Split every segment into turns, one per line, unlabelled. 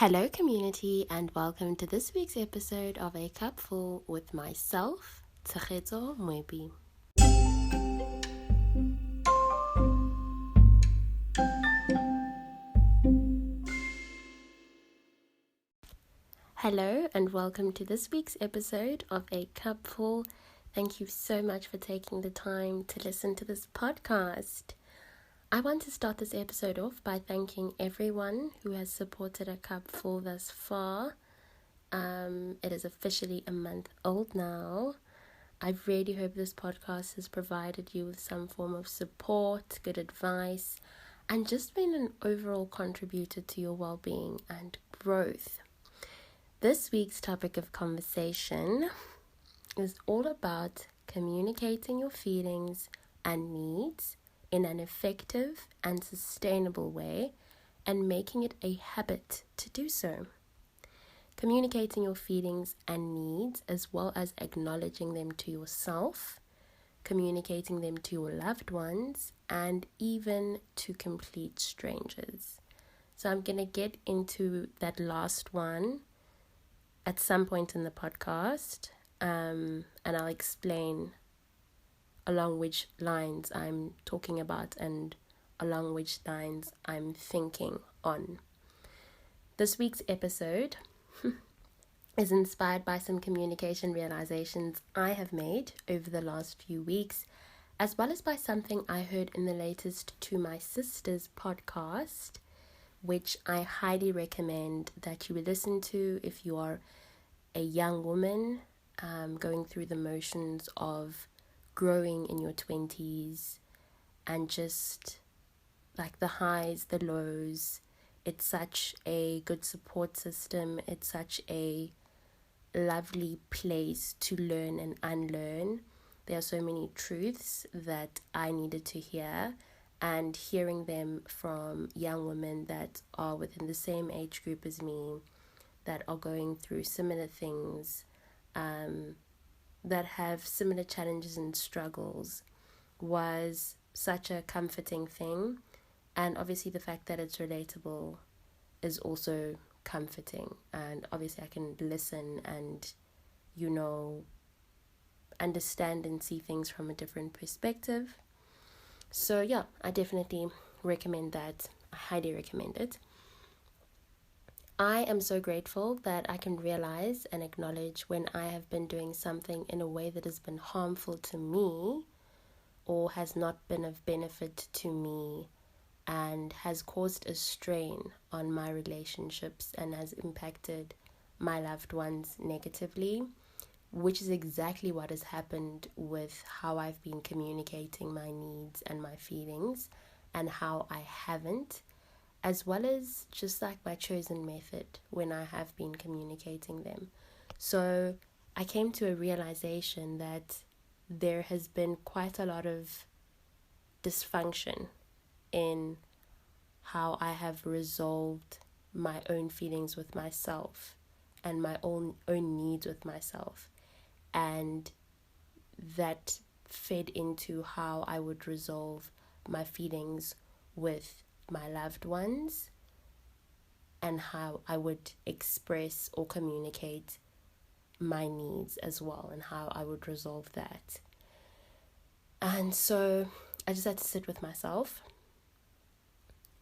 Hello, community, and welcome to this week's episode of A Cup Full with myself, Tshegetso Mwebi. Hello, and welcome to this week's episode of A Cup Full. Thank you so much for taking the time to listen to this podcast. I want to start this episode off by thanking everyone who has supported A Cup Full thus far. It is officially a month old now. I really hope this podcast has provided you with some form of support, good advice, and just been an overall contributor to your well-being and growth. This week's topic of conversation is all about communicating your feelings and needs in an effective and sustainable way and making it a habit to do so. Communicating your feelings and needs as well as acknowledging them to yourself, communicating them to your loved ones, and even to complete strangers. So I'm going to get into that last one at some point in the podcast, and I'll explain along which lines I'm talking about and along which lines I'm thinking on. This week's episode is inspired by some communication realizations I have made over the last few weeks, as well as by something I heard in the latest To My Sister's podcast, which I highly recommend that you listen to if you are a young woman going through the motions of growing in your 20s and just like the highs, the lows. It's such a good support system. It's such a lovely place to learn and unlearn. There are so many truths that I needed to hear, and hearing them from young women that are within the same age group as me, that are going through similar things, that have similar challenges and struggles, was such a comforting thing. And obviously the fact that it's relatable is also comforting. And obviously I can listen and, understand and see things from a different perspective. So yeah, I definitely recommend that. I highly recommend it. I am so grateful that I can realize and acknowledge when I have been doing something in a way that has been harmful to me or has not been of benefit to me and has caused a strain on my relationships and has impacted my loved ones negatively, which is exactly what has happened with how I've been communicating my needs and my feelings and how I haven't, as well as just like my chosen method when I have been communicating them. So I came to a realization that there has been quite a lot of dysfunction in how I have resolved my own feelings with myself and my own needs with myself. And that fed into how I would resolve my feelings with my loved ones and how I would express or communicate my needs as well and how I would resolve that. And so I just had to sit with myself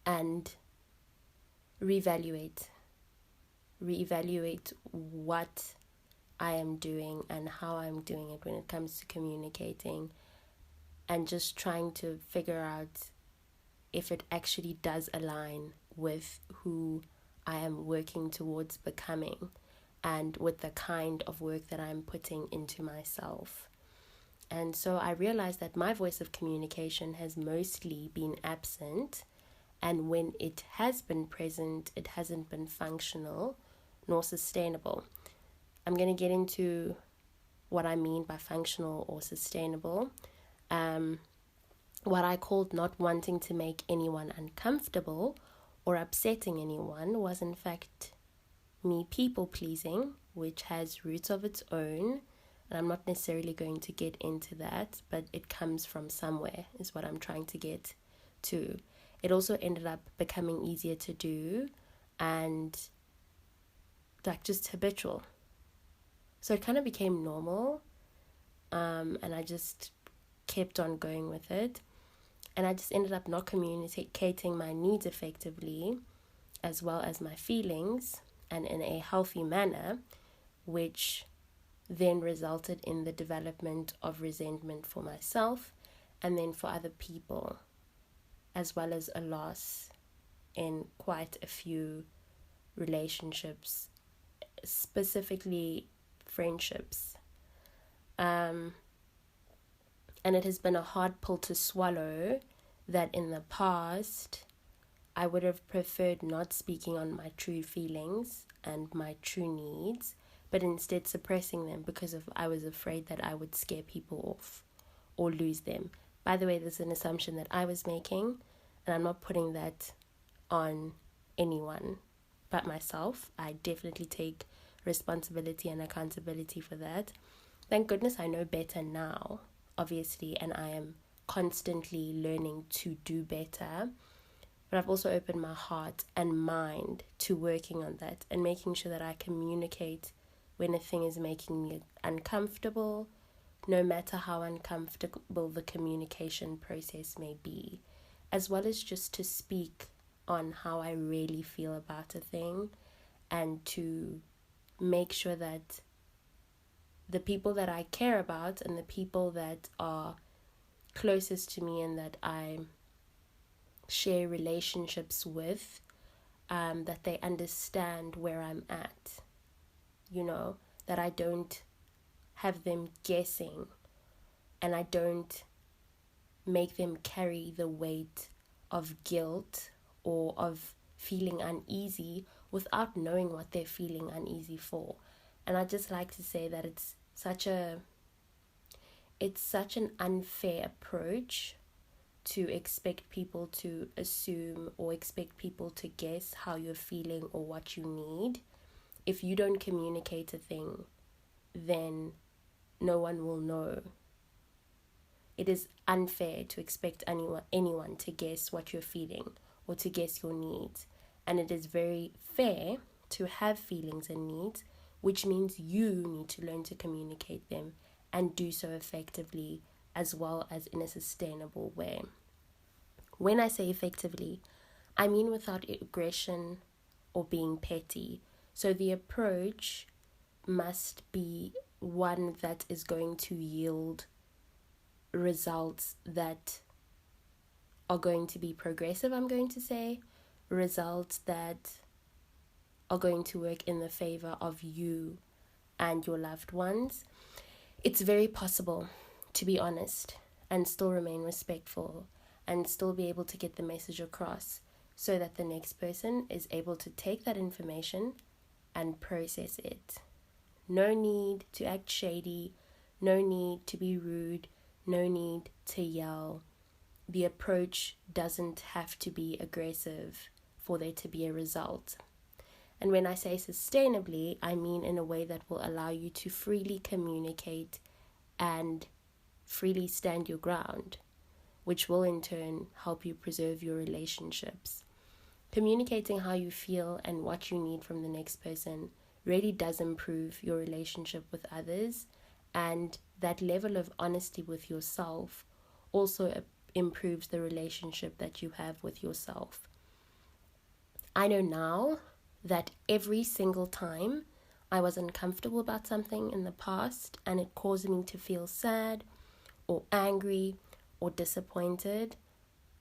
and reevaluate what I am doing and how I'm doing it when it comes to communicating, and just trying to figure out if it actually does align with who I am working towards becoming and with the kind of work that I'm putting into myself. And so I realized that my voice of communication has mostly been absent, and when it has been present, it hasn't been functional nor sustainable. I'm going to get into what I mean by functional or sustainable. What I called not wanting to make anyone uncomfortable or upsetting anyone was in fact me people pleasing, which has roots of its own. And I'm not necessarily going to get into that, but it comes from somewhere is what I'm trying to get to. It also ended up becoming easier to do, and like just habitual. So it kind of became normal, and I just kept on going with it. And I just ended up not communicating my needs effectively, as well as my feelings, and in a healthy manner, which then resulted in the development of resentment for myself and then for other people, as well as a loss in quite a few relationships, specifically friendships. And it has been a hard pill to swallow that in the past I would have preferred not speaking on my true feelings and my true needs, but instead suppressing them because I was afraid that I would scare people off or lose them. By the way, this is an assumption that I was making, and I'm not putting that on anyone but myself. I definitely take responsibility and accountability for that. Thank goodness I know better now, obviously, and I am constantly learning to do better. But I've also opened my heart and mind to working on that and making sure that I communicate when a thing is making me uncomfortable, no matter how uncomfortable the communication process may be, as well as just to speak on how I really feel about a thing, and to make sure that the people that I care about and the people that are closest to me and that I share relationships with, that they understand where I'm at, that I don't have them guessing, and I don't make them carry the weight of guilt or of feeling uneasy without knowing what they're feeling uneasy for. And I just like to say that it's such an unfair approach to expect people to assume or expect people to guess how you're feeling or what you need. If you don't communicate a thing, then no one will know. It is unfair to expect anyone to guess what you're feeling or to guess your needs. And it is very fair to have feelings and needs, which means you need to learn to communicate them and do so effectively, as well as in a sustainable way. When I say effectively, I mean without aggression or being petty. So the approach must be one that is going to yield results that are going to be progressive, I'm going to say, results that are going to work in the favor of you and your loved ones. It's very possible to be honest and still remain respectful and still be able to get the message across so that the next person is able to take that information and process it. No need to act shady, no need to be rude, no need to yell. The approach doesn't have to be aggressive for there to be a result. And when I say sustainably, I mean in a way that will allow you to freely communicate and freely stand your ground, which will in turn help you preserve your relationships. Communicating how you feel and what you need from the next person really does improve your relationship with others, and that level of honesty with yourself also improves the relationship that you have with yourself. I know now that every single time I was uncomfortable about something in the past and it caused me to feel sad or angry or disappointed,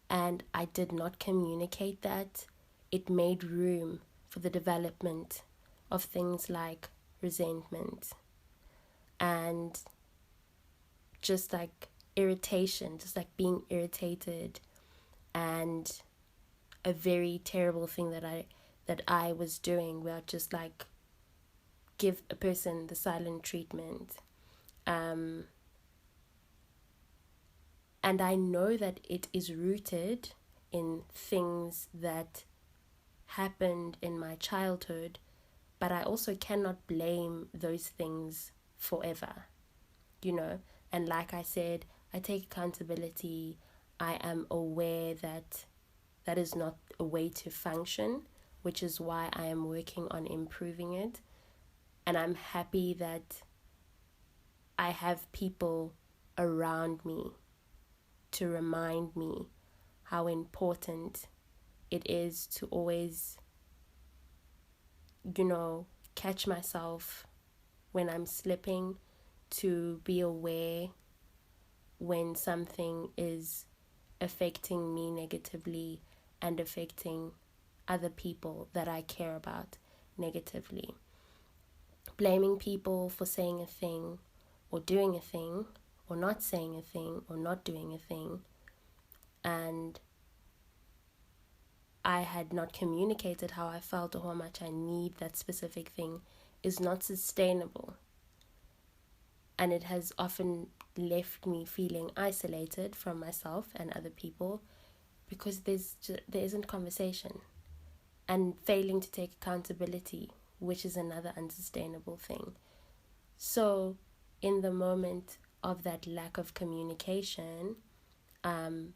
and I did not communicate that, it made room for the development of things like resentment and just like irritation, just like being irritated, and a very terrible thing that I was doing where I just like give a person the silent treatment. And I know that it is rooted in things that happened in my childhood, but I also cannot blame those things forever, And like I said, I take accountability. I am aware that that is not a way to function. which is why I am working on improving it. And I'm happy that I have people around me to remind me how important it is to always, catch myself when I'm slipping, to be aware when something is affecting me negatively and affecting other people that I care about negatively. Blaming people for saying a thing or doing a thing or not saying a thing or not doing a thing, and I had not communicated how I felt or how much I need that specific thing, is not sustainable. And it has often left me feeling isolated from myself and other people because there isn't conversation, and failing to take accountability, which is another unsustainable thing. So in the moment of that lack of communication, I'm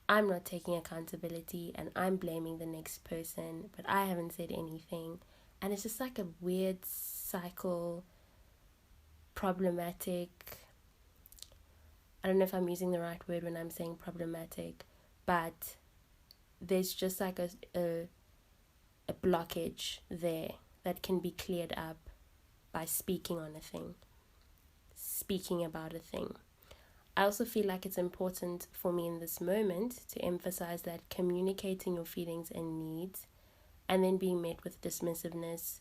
not taking accountability and I'm blaming the next person, but I haven't said anything. And it's just like a weird cycle, problematic. I don't know if I'm using the right word when I'm saying problematic, but there's just like a blockage there that can be cleared up by speaking on a thing, speaking about a thing. I also feel like it's important for me in this moment to emphasize that communicating your feelings and needs and then being met with dismissiveness,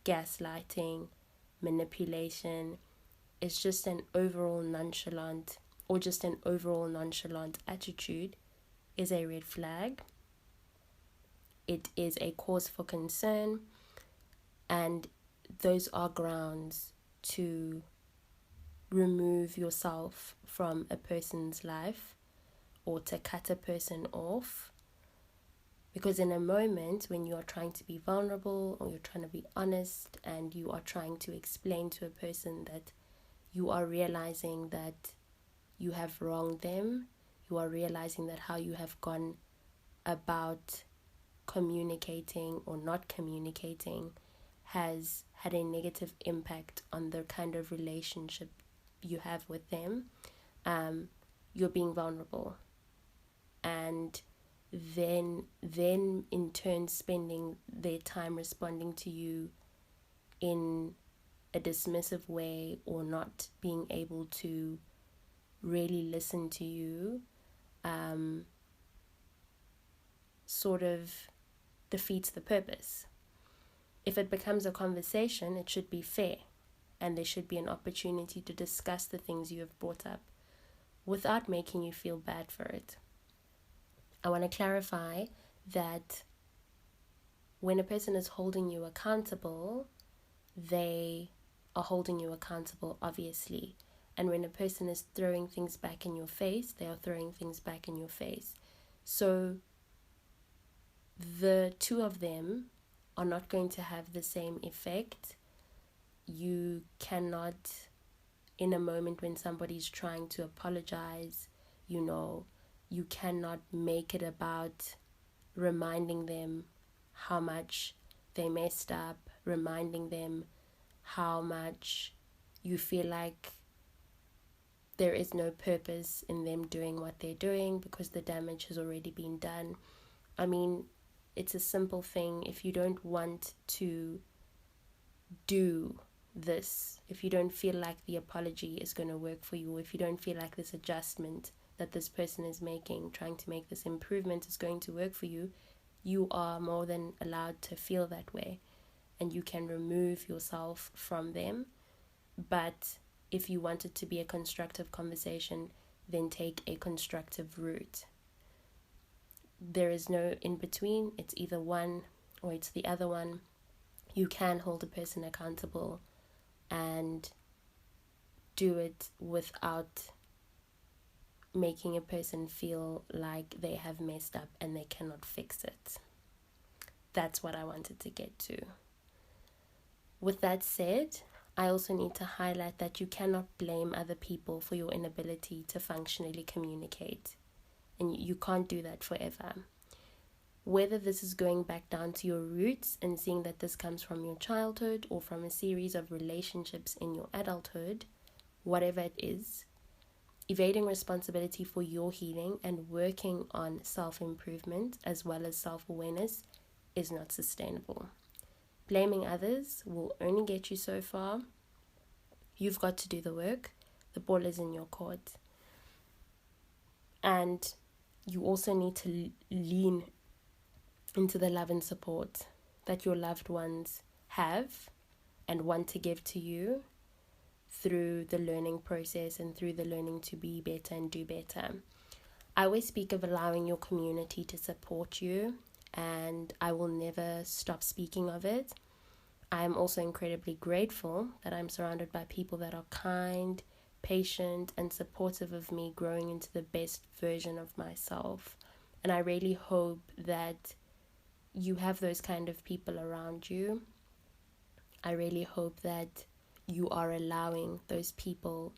gaslighting, manipulation is just an overall nonchalant attitude is a red flag. It is a cause for concern, and those are grounds to remove yourself from a person's life or to cut a person off. Because in a moment when you are trying to be vulnerable or you're trying to be honest and you are trying to explain to a person that you are realizing that you have wronged them, you are realizing that how you have gone about communicating or not communicating has had a negative impact on the kind of relationship you have with them, you're being vulnerable. And then in turn spending their time responding to you in a dismissive way or not being able to really listen to you sort of defeats the purpose. If it becomes a conversation, it should be fair, and there should be an opportunity to discuss the things you have brought up without making you feel bad for it. I want to clarify that when a person is holding you accountable, they are holding you accountable, obviously. And when a person is throwing things back in your face, they are throwing things back in your face. So the two of them are not going to have the same effect. You cannot, in a moment when somebody's trying to apologize, you cannot make it about reminding them how much they messed up, reminding them how much you feel like there is no purpose in them doing what they're doing because the damage has already been done. I mean, it's a simple thing. If you don't want to do this, if you don't feel like the apology is going to work for you, if you don't feel like this adjustment that this person is making, trying to make this improvement is going to work for you, you are more than allowed to feel that way, and you can remove yourself from them. But if you want it to be a constructive conversation, then take a constructive route. There is no in between. It's either one or it's the other one. You can hold a person accountable and do it without making a person feel like they have messed up and they cannot fix it. That's what I wanted to get to. With that said, I also need to highlight that you cannot blame other people for your inability to functionally communicate. And you can't do that forever. Whether this is going back down to your roots and seeing that this comes from your childhood or from a series of relationships in your adulthood, whatever it is, evading responsibility for your healing and working on self-improvement as well as self-awareness is not sustainable. Blaming others will only get you so far. You've got to do the work. The ball is in your court. And you also need to lean into the love and support that your loved ones have and want to give to you through the learning process and through the learning to be better and do better. I always speak of allowing your community to support you, and I will never stop speaking of it. I am also incredibly grateful that I'm surrounded by people that are kind, patient, and supportive of me growing into the best version of myself. And I really hope that you have those kind of people around you. I really hope that you are allowing those people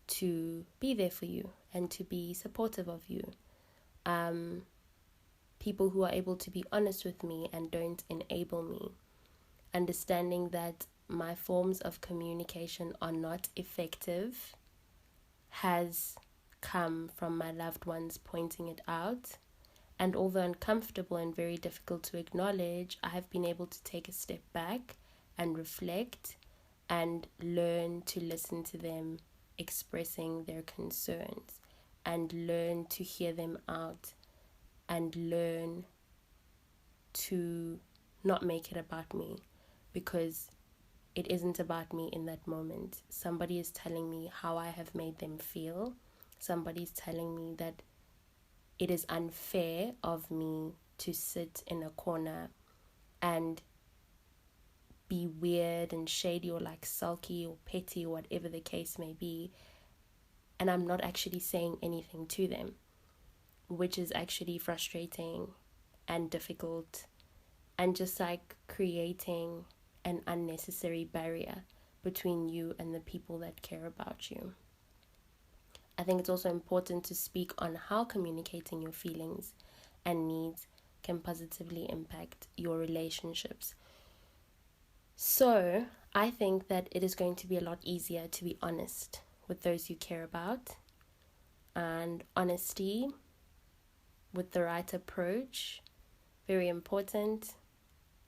to be there for you and to be supportive of you. People who are able to be honest with me and don't enable me. Understanding that my forms of communication are not effective has come from my loved ones pointing it out. And although uncomfortable and very difficult to acknowledge, I have been able to take a step back and reflect and learn to listen to them expressing their concerns and learn to hear them out and learn to not make it about me, because it isn't about me in that moment. Somebody is telling me how I have made them feel. Somebody's telling me that it is unfair of me to sit in a corner and be weird and shady or like sulky or petty or whatever the case may be, and I'm not actually saying anything to them, which is actually frustrating and difficult and just like creating an unnecessary barrier between you and the people that care about you. I think it's also important to speak on how communicating your feelings and needs can positively impact your relationships. So, I think that it is going to be a lot easier to be honest with those you care about. And honesty with the right approach, very important.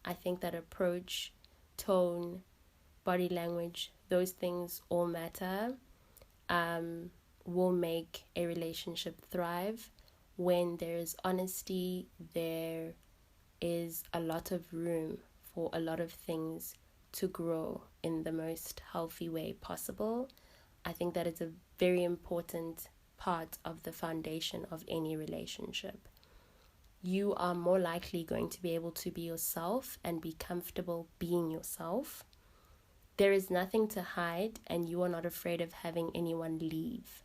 I think that approach, tone, body language, those things all matter. Will make a relationship thrive. When there is honesty, there is a lot of room for a lot of things to grow in the most healthy way possible. I think that is a very important part of the foundation of any relationship. You are more likely going to be able to be yourself and be comfortable being yourself. There is nothing to hide, and you are not afraid of having anyone leave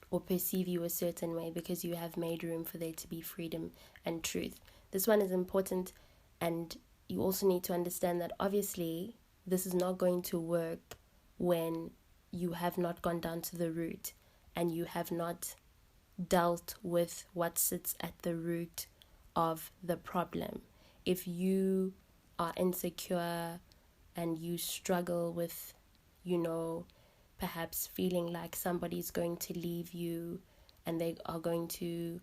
or perceive you a certain way because you have made room for there to be freedom and truth. This one is important, and you also need to understand that obviously this is not going to work when you have not gone down to the root and you have not dealt with what sits at the root of the problem. If you are insecure and you struggle with, perhaps feeling like somebody's going to leave you and they are going to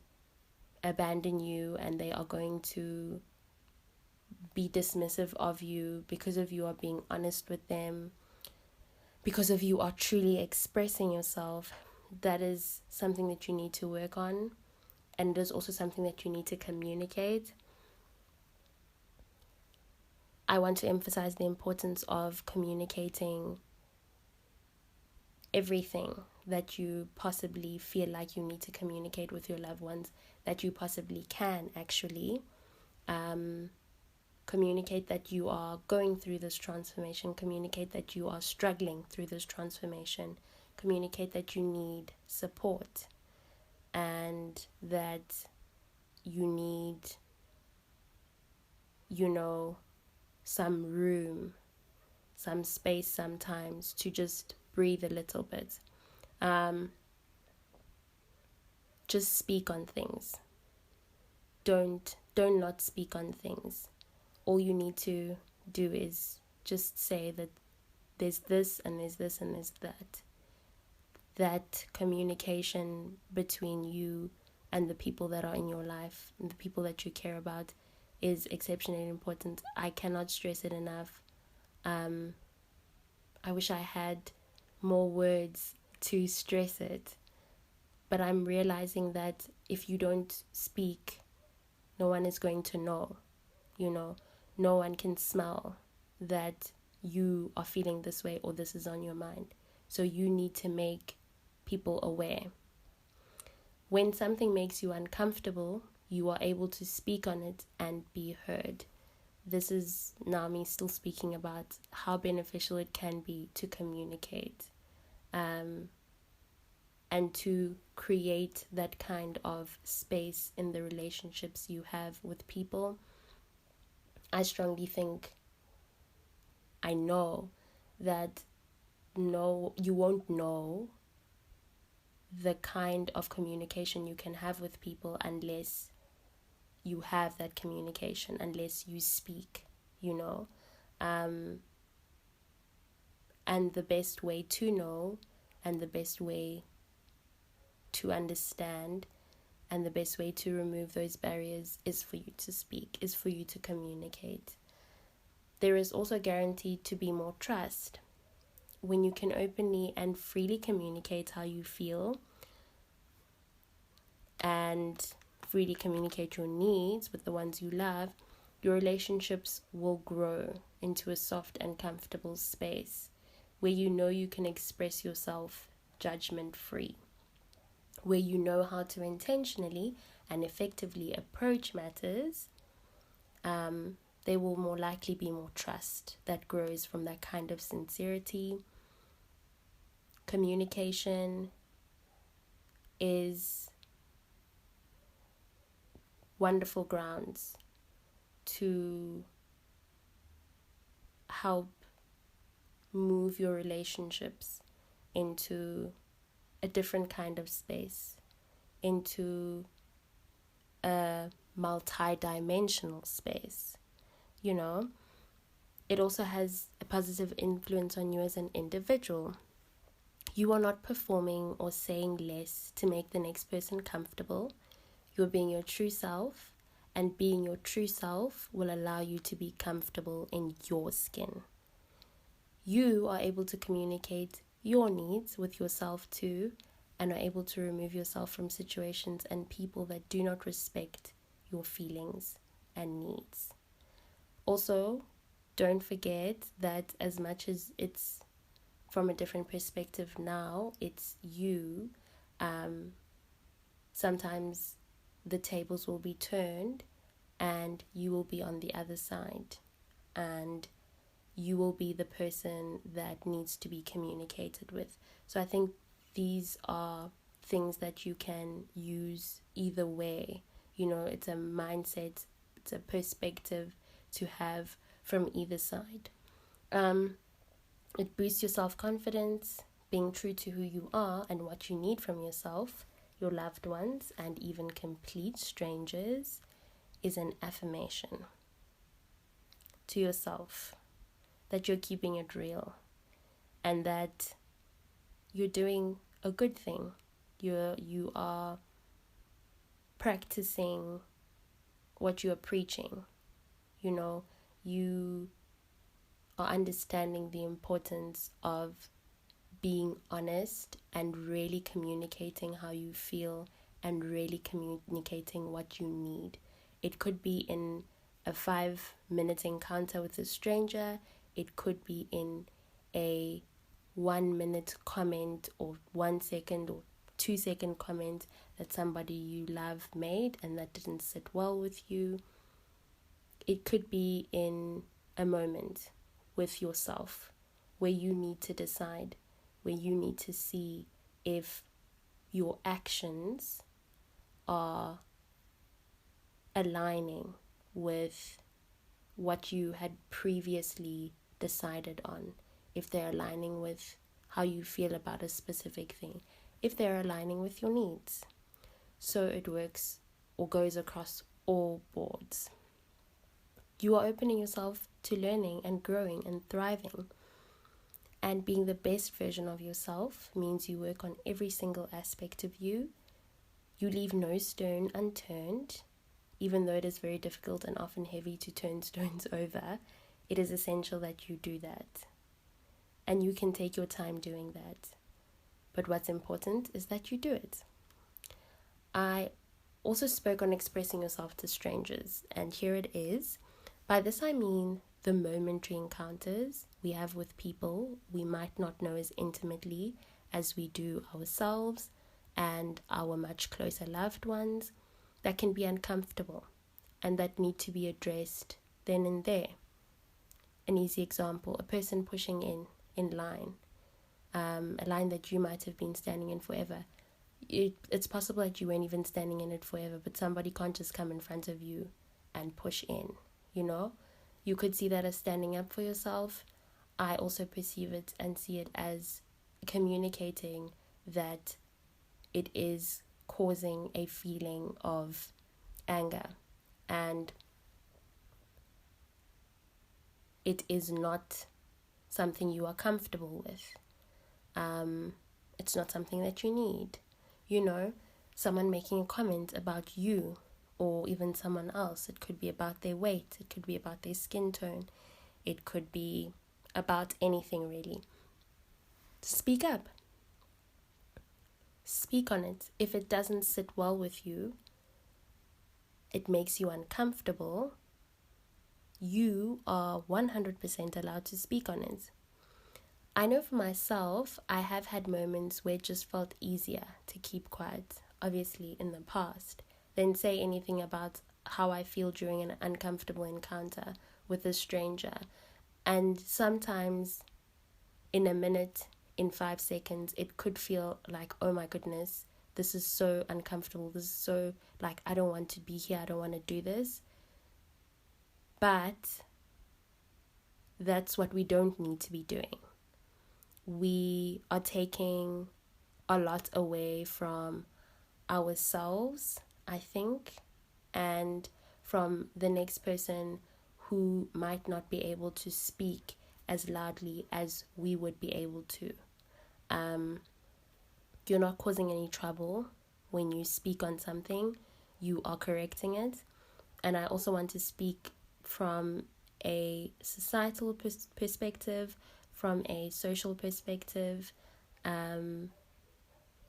abandon you and they are going to be dismissive of you because of you are being honest with them, because of you are truly expressing yourself, that is something that you need to work on, and there's also something that you need to communicate. I want to emphasize the importance of communicating everything that you possibly feel like you need to communicate with your loved ones, that you possibly can actually. Communicate that you are going through this transformation. Communicate that you are struggling through this transformation. Communicate that you need support and that you need, some room, some space sometimes to just breathe a little bit. Just speak on things. Don't don't not speak on things. All you need to do is just say that there's this and there's this and there's that. That communication between you and the people that are in your life and the people that you care about is exceptionally important. I cannot stress it enough. I wish I had more words to stress it, but I'm realizing that if you don't speak, no one is going to know. No one can smell that you are feeling this way or this is on your mind. So you need to make people aware. When something makes you uncomfortable, you are able to speak on it and be heard. This is now me still speaking about how beneficial it can be to communicate, and to create that kind of space in the relationships you have with people. I strongly think, I know that you won't know the kind of communication you can have with people unless you have that communication, unless you speak, and the best way to know, and the best way to understand, and the best way to remove those barriers is for you to speak, is for you to communicate. There is also guaranteed to be more trust when you can openly and freely communicate how you feel and freely communicate your needs with the ones you love. Your relationships will grow into a soft and comfortable space where you can express yourself judgment-free, where you know how to intentionally and effectively approach matters. There will more likely be more trust that grows from that kind of sincerity. Communication is wonderful grounds to help move your relationships into a different kind of space, into a multi-dimensional space. It also has a positive influence on you as an individual. You are not performing or saying less to make the next person comfortable. You're being your true self, and being your true self will allow you to be comfortable in your skin. You are able to communicate your needs with yourself too, and are able to remove yourself from situations and people that do not respect your feelings and needs. Also, don't forget that as much as it's from a different perspective now, it's you. Sometimes the tables will be turned and you will be on the other side, and you will be the person that needs to be communicated with. So I think these are things that you can use either way. It's a mindset, it's a perspective to have from either side. It boosts your self-confidence. Being true to who you are and what you need from yourself, your loved ones, and even complete strangers is an affirmation to yourself that you're keeping it real and that you're doing a good thing. You are practicing what you are preaching. You are understanding the importance of being honest and really communicating how you feel and really communicating what you need. It could be in a 5-minute encounter with a stranger. It could be in a 1-minute comment or 1 second or 2-second comment that somebody you love made and that didn't sit well with you. It could be in a moment with yourself where you need to decide, where you need to see if your actions are aligning with what you had previously decided on, if they're aligning with how you feel about a specific thing, if they're aligning with your needs. So it works or goes across or boards. You are opening yourself to learning and growing and thriving. And being the best version of yourself means you work on every single aspect of you. You leave no stone unturned, even though it is very difficult and often heavy to turn stones over. It is essential that you do that. And you can take your time doing that. But what's important is that you do it. I also spoke on expressing yourself to strangers, and here it is. By this I mean the momentary encounters we have with people we might not know as intimately as we do ourselves and our much closer loved ones, that can be uncomfortable and that need to be addressed then and there. An easy example, a person pushing in line, a line that you might have been standing in forever. It's possible that you weren't even standing in it forever, but somebody can't just come in front of you and push in, You could see that as standing up for yourself. I also perceive it and see it as communicating that it is causing a feeling of anger, and it is not something you are comfortable with. It's not something that you need. Someone making a comment about you or even someone else. It could be about their weight. It could be about their skin tone. It could be about anything really. Speak up. Speak on it. If it doesn't sit well with you, it makes you uncomfortable, you are 100% allowed to speak on it. I know for myself, I have had moments where it just felt easier to keep quiet, obviously in the past, than say anything about how I feel during an uncomfortable encounter with a stranger. And sometimes in a minute, in 5 seconds, it could feel like, oh my goodness, this is so uncomfortable. This is so, I don't want to be here. I don't want to do this. But that's what we don't need to be doing. We are taking a lot away from ourselves, I think, and from the next person who might not be able to speak as loudly as we would be able to. You're not causing any trouble when you speak on something. You are correcting it. And I also want to speak from a societal perspective, from a social perspective.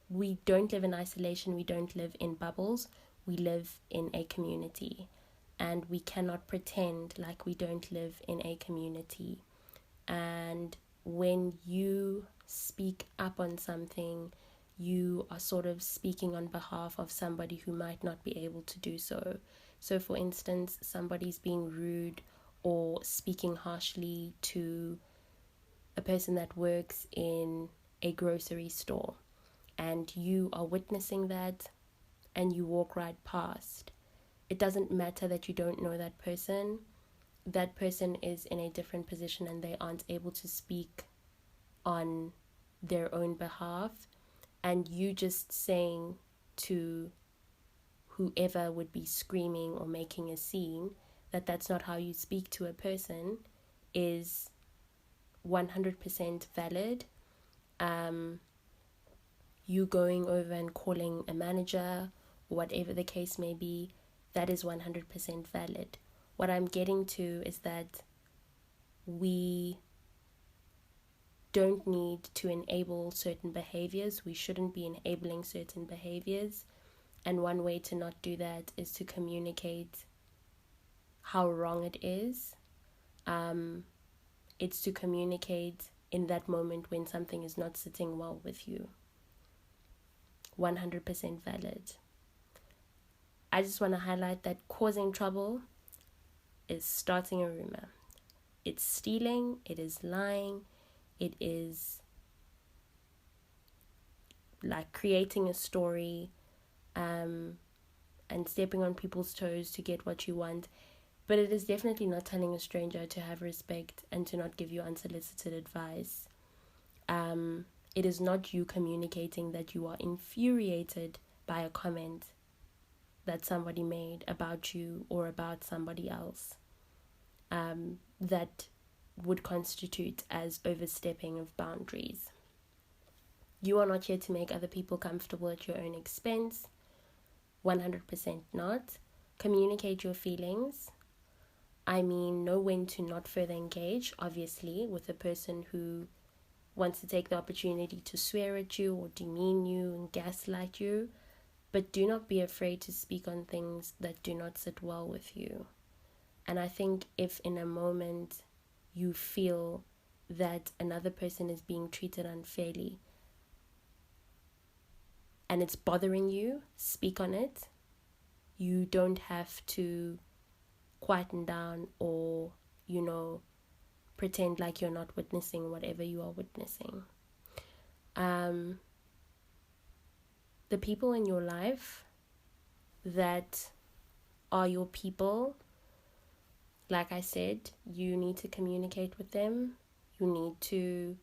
We don't live in isolation. We don't live in bubbles. We live in a community. And we cannot pretend like we don't live in a community. And when you speak up on something, you are sort of speaking on behalf of somebody who might not be able to do so. So for instance, somebody's being rude or speaking harshly to a person that works in a grocery store, and you are witnessing that and you walk right past. It doesn't matter that you don't know that person. That person is in a different position and they aren't able to speak on their own behalf. And you just saying to whoever would be screaming or making a scene that that's not how you speak to a person is 100% valid. You going over and calling a manager, whatever the case may be, that is 100% valid. What I'm getting to is that we don't need to enable certain behaviors. We shouldn't be enabling certain behaviors. And one way to not do that is to communicate how wrong it is. It's to communicate in that moment when something is not sitting well with you. 100% valid. I just want to highlight that causing trouble is starting a rumor. It's stealing, it is lying, it is creating a story and stepping on people's toes to get what you want. But it is definitely not telling a stranger to have respect and to not give you unsolicited advice. It is not you communicating that you are infuriated by a comment that somebody made about you or about somebody else that would constitute as overstepping of boundaries. You are not here to make other people comfortable at your own expense. 100% not. Communicate your feelings. I mean, know when to not further engage, obviously, with a person who wants to take the opportunity to swear at you or demean you and gaslight you. But do not be afraid to speak on things that do not sit well with you. And I think if in a moment you feel that another person is being treated unfairly and it's bothering you, speak on it. You don't have to quieten down or, pretend like you're not witnessing whatever you are witnessing. The people in your life that are your people, like I said, you need to communicate with them. You need to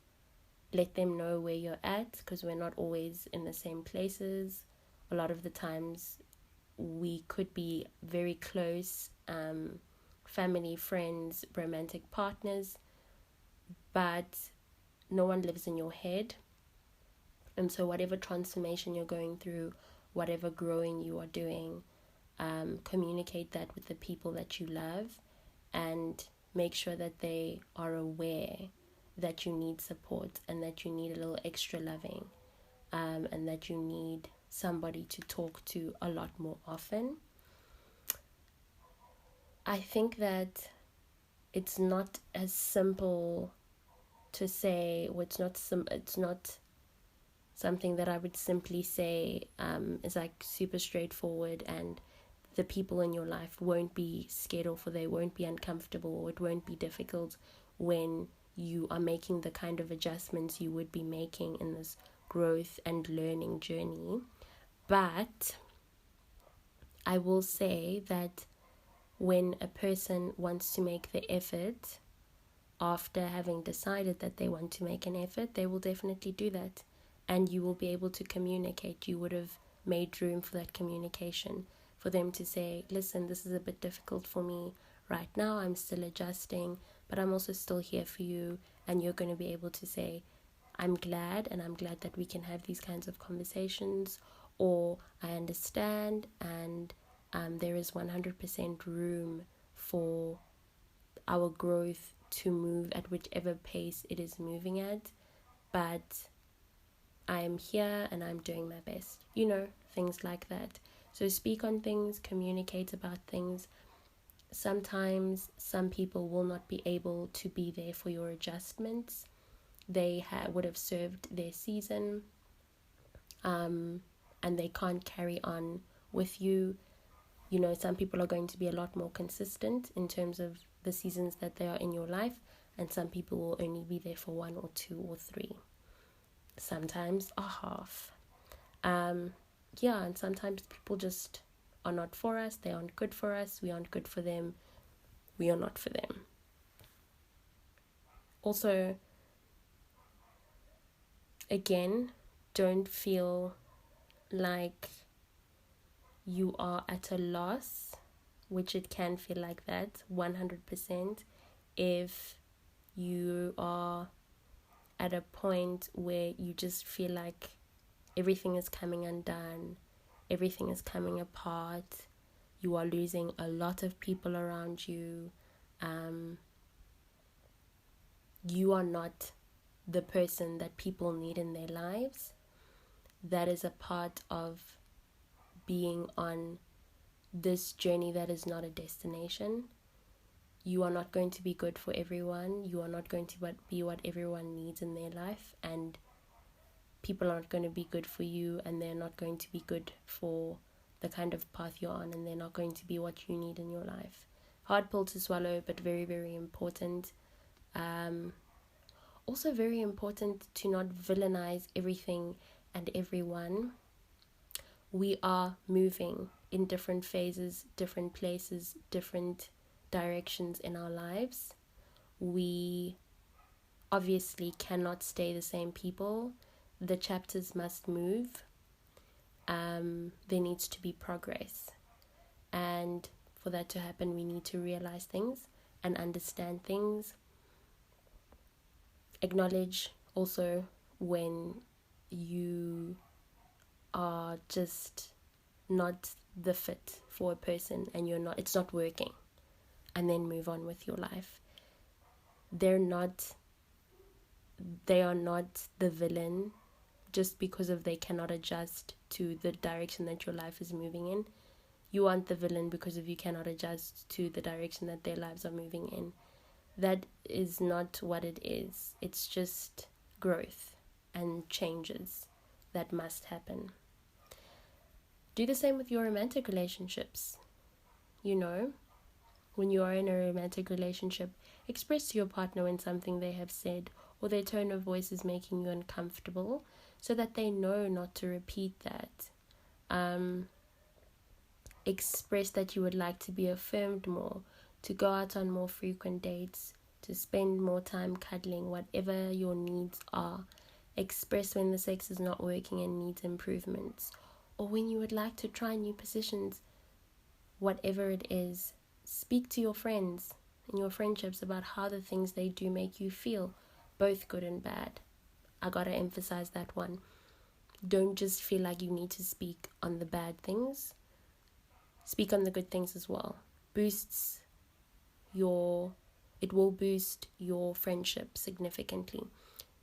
let them know where you're at, because we're not always in the same places. A lot of the times we could be very close, family, friends, romantic partners, but no one lives in your head. And so whatever transformation you're going through, whatever growing you are doing, communicate that with the people that you love, and make sure that they are aware that you need support and that you need a little extra loving, and that you need somebody to talk to a lot more often. I think that it's not as simple to say, or it's not something that I would simply say is like super straightforward, and the people in your life won't be scared off, or they won't be uncomfortable, or it won't be difficult when you are making the kind of adjustments you would be making in this growth and learning journey. But I will say that when a person wants to make the effort, after having decided that they want to make an effort, they will definitely do that. And you will be able to communicate. You would have made room for that communication, for them to say, listen, this is a bit difficult for me right now. I'm still adjusting, but I'm also still here for you. And you're going to be able to say, I'm glad that we can have these kinds of conversations, or I understand, and there is 100% room for our growth to move at whichever pace it is moving at, but I am here and I'm doing my best, things like that. So speak on things, communicate about things. Sometimes some people will not be able to be there for your adjustments. They would have served their season, and they can't carry on with you. Some people are going to be a lot more consistent in terms of the seasons that they are in your life, and some people will only be there for 1 or 2 or 3. Sometimes a half. And sometimes people just are not for us. They aren't good for us. We aren't good for them. We are not for them. Also, again, don't feel like you are at a loss, which it can feel like that 100%, if you are at a point where you just feel like everything is coming undone, everything is coming apart, you are losing a lot of people around you, you are not the person that people need in their lives. That is a part of being on this journey that is not a destination. You are not going to be good for everyone. You are not going to be what everyone needs in their life, and people aren't going to be good for you, and they're not going to be good for the kind of path you're on, and they're not going to be what you need in your life. Hard pill to swallow, but very, very important. Also very important to not villainize everything and everyone. We are moving in different phases, different places, different directions in our lives. We obviously cannot stay the same people. The chapters must move. There needs to be progress. And for that to happen, we need to realize things and understand things. Acknowledge also when you are just not the fit for a person and it's not working, and then move on with your life. They are not the villain just because they cannot adjust to the direction that your life is moving in. You aren't the villain because you cannot adjust to the direction that their lives are moving in. That is not what it is. It's just growth and changes that must happen. Do the same with your romantic relationships. When you are in a romantic relationship, express to your partner when something they have said or their tone of voice is making you uncomfortable, so that they know not to repeat that. Express that you would like to be affirmed more, to go out on more frequent dates, to spend more time cuddling, whatever your needs are. Express when the sex is not working and needs improvements, or when you would like to try new positions, whatever it is. Speak to your friends and your friendships about how the things they do make you feel, both good and bad. I gotta emphasize that one. Don't just feel like you need to speak on the bad things. Speak on the good things as well. It will boost your friendship significantly.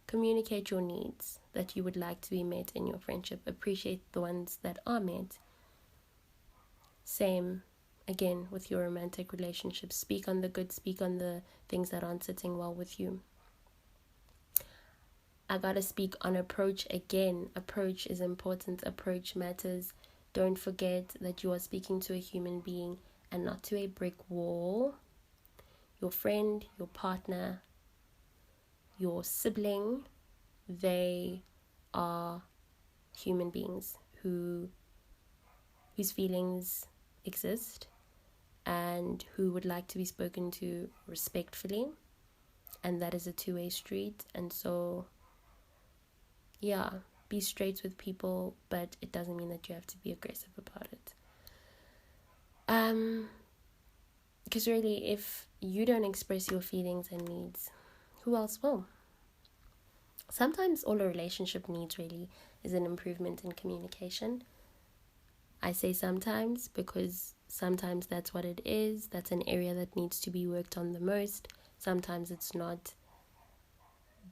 Communicate your needs that you would like to be met in your friendship. Appreciate the ones that are met. Same, again, with your romantic relationships. Speak on the good, speak on the things that aren't sitting well with you. I gotta speak on approach again. Approach is important. Approach matters. Don't forget that you are speaking to a human being and not to a brick wall. Your friend, your partner, your sibling, they are human beings whose feelings exist and who would like to be spoken to respectfully, and that is a two-way street. And so be straight with people, but it doesn't mean that you have to be aggressive about it. Because really, if you don't express your feelings and needs, who else will? Sometimes all a relationship needs really is an improvement in communication. I say sometimes because sometimes that's what it is. That's an area that needs to be worked on the most. Sometimes it's not,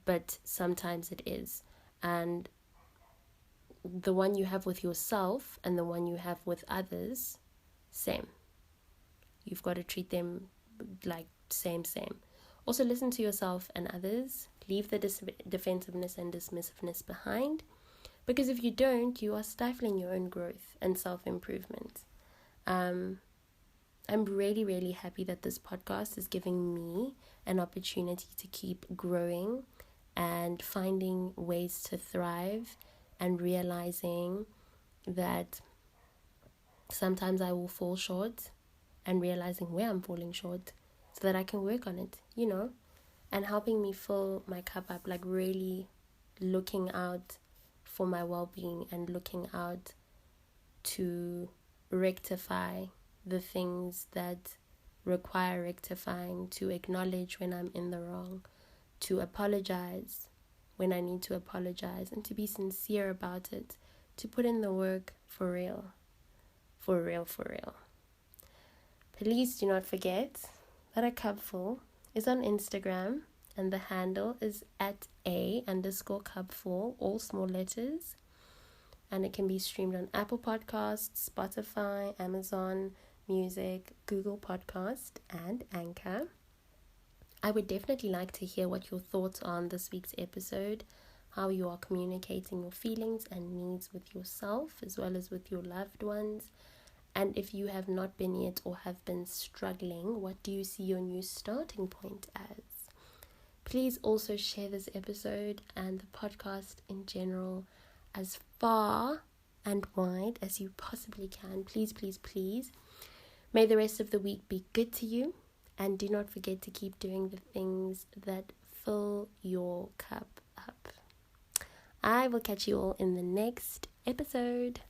but sometimes it is. And the one you have with yourself and the one you have with others, same. You've got to treat them like same. Also, listen to yourself and others. Leave the defensiveness and dismissiveness behind, because if you don't, you are stifling your own growth and self-improvement. I'm really, really happy that this podcast is giving me an opportunity to keep growing and finding ways to thrive, and realizing that sometimes I will fall short, and realizing where I'm falling short so that I can work on it, and helping me fill my cup up, like really looking out for my well-being and looking out to rectify the things that require rectifying, to acknowledge when I'm in the wrong, to apologize when I need to apologize, and to be sincere about it, to put in the work for real. Please do not forget that A Cup Full is on Instagram, and the handle is @A_cupful, all small letters. And it can be streamed on Apple Podcasts, Spotify, Amazon Music, Google Podcast, and Anchor. I would definitely like to hear what your thoughts are on this week's episode, how you are communicating your feelings and needs with yourself as well as with your loved ones. And if you have not been yet or have been struggling, what do you see your new starting point as? Please also share this episode and the podcast in general as far and wide as you possibly can. Please, please, please. May the rest of the week be good to you. And do not forget to keep doing the things that fill your cup up. I will catch you all in the next episode.